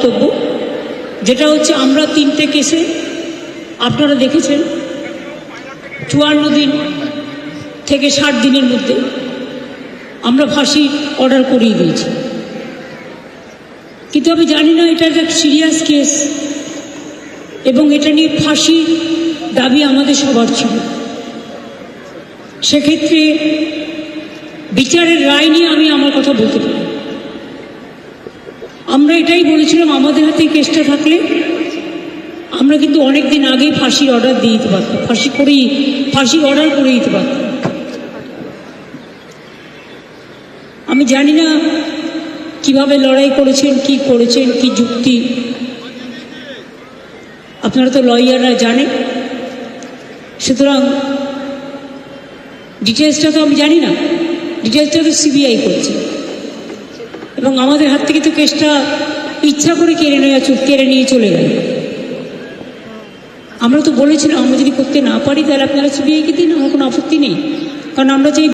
বক্তব্য, যেটা হচ্ছে আমরা 3টে কেসে আপনারা দেখেছেন 54 দিন থেকে 60 দিনের মধ্যে আমরা ফাঁসি অর্ডার করিয়ে দিয়েছি। কিন্তু আমি জানি না এটা একটা সিরিয়াস কেস এবং এটা নিয়ে ফাঁসি দাবি আমাদের সবার ছিল। সেক্ষেত্রে বিচারের রায় নিয়ে আমি আমার কথা বলতে পারি। আমরা এটাই বলেছিলাম আমাদের হাতে কেসটা থাকলে আমরা কিন্তু অনেক দিন আগেই ফাঁসির অর্ডার দিয়ে দিতে পারতাম, ফাঁসির অর্ডার করে দিতে পারতাম। আমি জানি না কিভাবে লড়াই করেছেন, কি করেছেন, কি যুক্তি, আপনারা তো লয়াররা জানেন। সুতরাং ডিটেলসটা তো আমি জানি না, ডিটেলসটা তো সিবিআই করেছে এবং আমাদের হাত থেকে তো কেসটা ইচ্ছা করে কেড়ে নিয়ে চলে গেল। আমরা তো বলেছিলাম আমরা যদি করতে না পারি তাহলে আপনারা সিবিআইকে দিন, আমার কোনো আপত্তি নেই, কারণ আমরা চাই